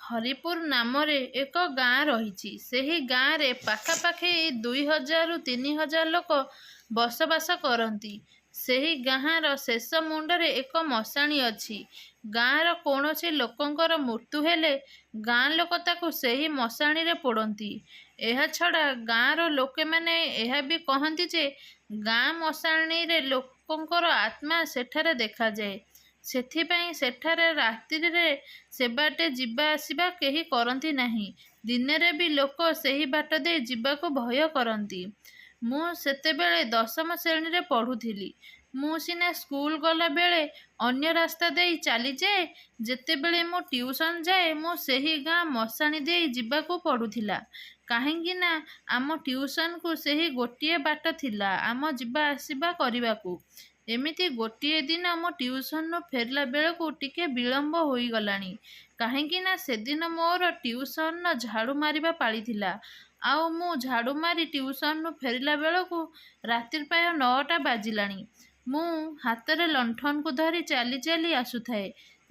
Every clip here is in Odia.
ହରିପୁର ନାମରେ ଏକ ଗାଁ ରହିଛି। ସେହି ଗାଁରେ ପାଖାପାଖି 2000ରୁ 3000 ଲୋକ ବସବାସ କରନ୍ତି। ସେହି ଗାଁର ଶେଷ ମୁଣ୍ଡରେ ଏକ ମଶାଣି ଅଛି। ଗାଁର କୌଣସି ଲୋକଙ୍କର ମୃତ୍ୟୁ ହେଲେ ଗାଁ ଲୋକ ତାକୁ ସେହି ମଶାଣିରେ ପୋଡ଼ନ୍ତି। ଏହାଛଡ଼ା ଗାଁର ଲୋକେମାନେ ଏହା ବି କହନ୍ତି ଯେ ଗାଁ ମଶାଣିରେ ଲୋକଙ୍କର ଆତ୍ମା ସେଠାରେ ଦେଖାଯାଏ। ସେଥିପାଇଁ ସେଠାରେ ରାତିରେ ସେବାଟେ ଯିବା ଆସିବା କେହି କରନ୍ତି ନାହିଁ। ଦିନରେ ବି ଲୋକ ସେହି ବାଟ ଦେଇ ଯିବାକୁ ଭୟ କରନ୍ତି। ମୁଁ ସେତେବେଳେ 10ମ ଶ୍ରେଣୀରେ ପଢ଼ୁଥିଲି। ମୁଁ ସିନା ସ୍କୁଲ ଗଲା ବେଳେ ଅନ୍ୟ ରାସ୍ତା ଦେଇ ଚାଲିଯାଏ, ଯେତେବେଳେ ମୁଁ ଟ୍ୟୁସନ ଯାଏ ମୁଁ ସେହି ଗାଁ ମଶାଣି ଦେଇ ଯିବାକୁ ପଡ଼ୁଥିଲା। କାହିଁକି ନା ଆମ ଟ୍ୟୁସନକୁ ସେହି ଗୋଟିଏ ବାଟ ଥିଲା ଆମ ଯିବା ଆସିବା କରିବାକୁ। ଏମିତି ଗୋଟିଏ ଦିନ ମୁଁ ଟ୍ୟୁସନରୁ ଫେରିଲା ବେଳକୁ ଟିକେ ବିଳମ୍ବ ହୋଇଗଲାଣି। କାହିଁକି ନା ସେଦିନ ମୋର ଟ୍ୟୁସନର ଝାଡ଼ୁ ମାରିବା ପାଳି ଥିଲା। ଆଉ ମୁଁ ଝାଡ଼ୁ ମାରି ଟ୍ୟୁସନରୁ ଫେରିଲା ବେଳକୁ ରାତି ପ୍ରାୟ 9ଟା ବାଜିଲାଣି। ମୁଁ ହାତରେ ଲଣ୍ଠନକୁ ଧରି ଚାଲି ଚାଲି ଆସୁଥାଏ।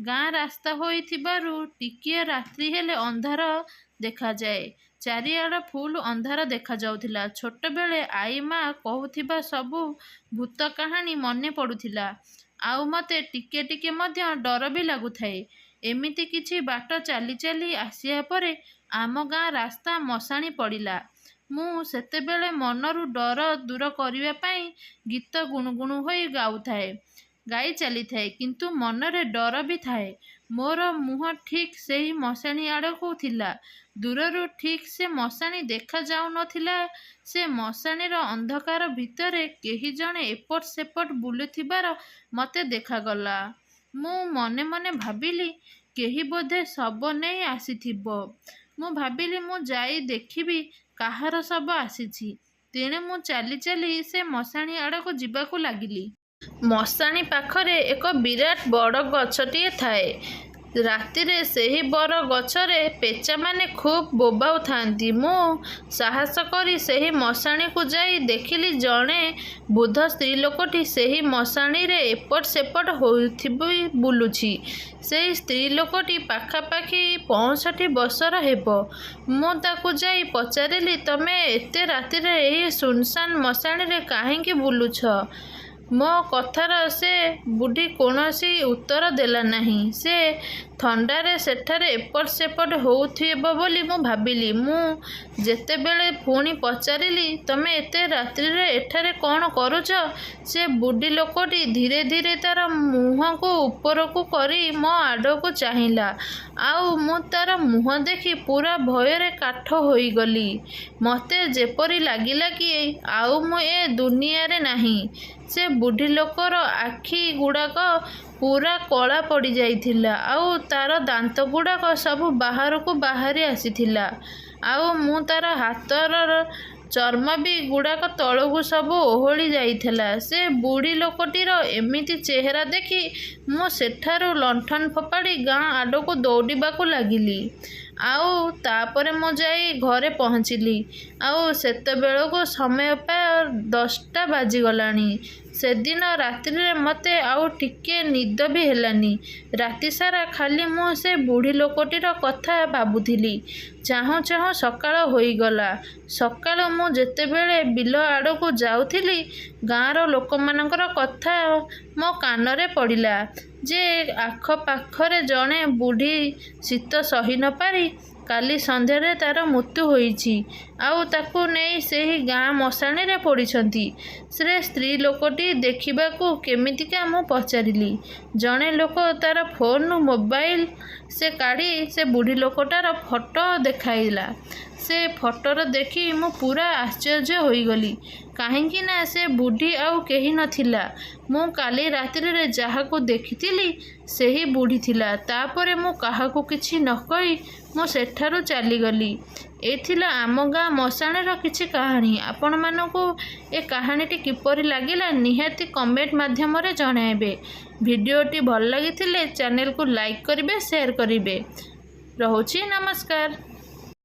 ଗାଁ ରାସ୍ତା ହୋଇଥିବାରୁ ଟିକିଏ ରାତ୍ରି ହେଲେ ଅନ୍ଧାର ଦେଖାଯାଏ। ଚାରିଆଡ଼ ଫୁଲ ଅନ୍ଧାର ଦେଖାଯାଉଥିଲା। ଛୋଟବେଳେ ଆଈ ମା କହୁଥିବା ସବୁ ଭୂତ କାହାଣୀ ମନେ ପଡ଼ୁଥିଲା। ଆଉ ମୋତେ ଟିକେ ଟିକେ ମଧ୍ୟ ଡର ବି ଲାଗୁଥାଏ। ଏମିତି କିଛି ବାଟ ଚାଲି ଚାଲି ଆସିବା ପରେ ଆମ ଗାଁ ରାସ୍ତା ମଶାଣି ପଡ଼ିଲା। ମୁଁ ସେତେବେଳେ ମନରୁ ଡର ଦୂର କରିବା ପାଇଁ ଗୀତ ଗୁଣୁଗୁଣୁ ହୋଇ ଗାଇ ଚାଲିଥାଏ, କିନ୍ତୁ ମନରେ ଡର ବି ଥାଏ। ମୋର ମୁହଁ ଠିକ୍ ସେହି ମଶାଣି ଆଡ଼କୁ ଥିଲା। ଦୂରରୁ ଠିକ୍ ସେ ମଶାଣି ଦେଖାଯାଉନଥିଲା। ସେ ମଶାଣିର ଅନ୍ଧକାର ଭିତରେ କେହି ଜଣେ ଏପଟ ସେପଟ ବୁଲୁଥିବାର ମୋତେ ଦେଖାଗଲା। ମୁଁ ମନେ ମନେ ଭାବିଲି, କେହି ବୋଧେ ଶବ ନେଇ ଆସିଥିବ। ମୁଁ ଭାବିଲି ମୁଁ ଯାଇ ଦେଖିବି କାହାର ଶବ ଆସିଛି। ତେଣୁ ମୁଁ ଚାଲି ଚାଲି ସେ ମଶାଣି ଆଡ଼କୁ ଯିବାକୁ ଲାଗିଲି। ମଶାଣି ପାଖରେ ଏକ ବିରାଟ ବଡ଼ ଗଛଟିଏ ଥାଏ। ରାତିରେ ସେହି ବର ଗଛରେ ପେଚାମାନେ ଖୁବ୍ ବୋବାଉଥାନ୍ତି। ମୁଁ ସାହସ କରି ସେହି ମଶାଣିକୁ ଯାଇ ଦେଖିଲି ଜଣେ ବୃଦ୍ଧ ସ୍ତ୍ରୀଲୋକଟି ସେହି ମଶାଣିରେ ଏପଟ ସେପଟ ହୋଇଥିବି ବୁଲୁଛି। ସେହି ସ୍ତ୍ରୀଲୋକଟି ପାଖାପାଖି 65 ବର୍ଷର ହେବ। ମୁଁ ତାକୁ ଯାଇ ପଚାରିଲି, ତମେ ଏତେ ରାତିରେ ଏହି ଶୂନଶାନ ମଶାଣିରେ କାହିଁକି ବୁଲୁଛ? ମୋ କଥାର ସେ ବୁଢ଼ୀ କୌଣସି ଉତ୍ତର ଦେଲା ନାହିଁ। ସେ ଥଣ୍ଡାରେ ସେଠାରେ ଏପଟ ସେପଟ ହେଉଥିବ ବୋଲି ମୁଁ ଭାବିଲି। ମୁଁ ଯେତେବେଳେ ପୁଣି ପଚାରିଲି, ତମେ ଏତେ ରାତିରେ ଏଠାରେ କ'ଣ କରୁଛ? ସେ ବୁଢ଼ୀ ଲୋକଟି ଧୀରେ ଧୀରେ ତା'ର ମୁହଁକୁ ଉପରକୁ କରି ମୋ ଆଡ଼କୁ ଚାହିଁଲା। ଆଉ ମୁଁ ତା'ର ମୁହଁ ଦେଖି ପୂରା ଭୟରେ କାଠ ହୋଇଗଲି। ମୋତେ ଯେପରି ଲାଗିଲା କି ଆଉ ମୁଁ ଏ ଦୁନିଆରେ ନାହିଁ। ସେ ବୁଢ଼ୀ ଲୋକର ଆଖି ଗୁଡ଼ାକ ପୂରା କଳା ପଡ଼ିଯାଇଥିଲା। ଆଉ ତା'ର ଦାନ୍ତଗୁଡ଼ାକ ସବୁ ବାହାରକୁ ବାହାରି ଆସିଥିଲା। ଆଉ ମୁଁ ତା'ର ହାତର ଚର୍ମ ବି ଗୁଡ଼ାକ ତଳକୁ ସବୁ ଓହଳି ଯାଇଥିଲା। ସେ ବୁଢ଼ୀ ଲୋକଟିର ଏମିତି ଚେହେରା ଦେଖି ମୁଁ ସେଠାରୁ ଲଣ୍ଠନ ଫୋପାଡ଼ି ଗାଁ ଆଡ଼କୁ ଦୌଡ଼ିବାକୁ ଲାଗିଲି। ଆଉ ତାପରେ ମୁଁ ଯାଇ ଘରେ ପହଞ୍ଚିଲି। ଆଉ ସେତେବେଳକୁ ସମୟ ପ୍ରାୟ 10ଟା ବାଜିଗଲାଣି। ସେଦିନ ରାତିରେ ମୋତେ ଆଉ ଟିକେ ନିଦ ବି ହେଲାନି। ରାତିସାରା ଖାଲି ମୁଁ ସେ ବୁଢ଼ୀ ଲୋକଟିର କଥା ଭାବୁଥିଲି। ଚାହୁଁ ଚାହୁଁ ସକାଳ ହୋଇଗଲା। ସକାଳୁ ମୁଁ ଯେତେବେଳେ ବିଲ ଆଡ଼କୁ ଯାଉଥିଲି, ଗାଁର ଲୋକମାନଙ୍କର କଥା ମୋ କାନରେ ପଡ଼ିଲା ଯେ ଆଖପାଖରେ ଜଣେ ବୁଢ଼ୀ ଶୀତ ସହି ନପାରି କାଲି ସନ୍ଧ୍ୟାରେ ତା'ର ମୃତ୍ୟୁ ହୋଇଛି। ଆଉ ତାକୁ ନେଇ ସେହି ଗାଁ ମଶାଣିରେ ପୋଡ଼ିଛନ୍ତି। ସେ ସ୍ତ୍ରୀ ଲୋକଟି ଦେଖିବାକୁ କେମିତିକା ମୁଁ ପଚାରିଲି। ଜଣେ ଲୋକ ତା'ର ଫୋନରୁ ମୋବାଇଲ ସେ କାଢ଼ି ସେ ବୁଢ଼ୀ ଲୋକଟାର ଫଟୋ ଦେଖାଇଲା। ସେ ଫଟୋର ଦେଖି ମୁଁ ପୂରା ଆଶ୍ଚର୍ଯ୍ୟ ହୋଇଗଲି। କାହିଁକି ନା ସେ ବୁଢ଼ୀ ଆଉ କେହି ନଥିଲା। ମୁଁ କାଲି ରାତିରେ ଯାହାକୁ ଦେଖିଥିଲି ସେହି ବୁଢ଼ୀ ଥିଲା। ତାପରେ ମୁଁ କାହାକୁ କିଛି ନ କହି ମୁଁ ସେଠାରୁ ଚାଲିଗଲି। ଏ ଥିଲା ଆମ ଗାଁ ମଶାଣିର କିଛି କାହାଣୀ। ଆପଣମାନଙ୍କୁ ଏ କାହାଣୀଟି କିପରି ଲାଗିଲା ନିହାତି କମେଣ୍ଟ ମାଧ୍ୟମରେ ଜଣାଇବେ। ଭିଡ଼ିଓଟି ଭଲ ଲାଗିଥିଲେ ଚ୍ୟାନେଲକୁ ଲାଇକ୍ କରିବେ, ସେୟାର କରିବେ। ରହୁଛି, ନମସ୍କାର।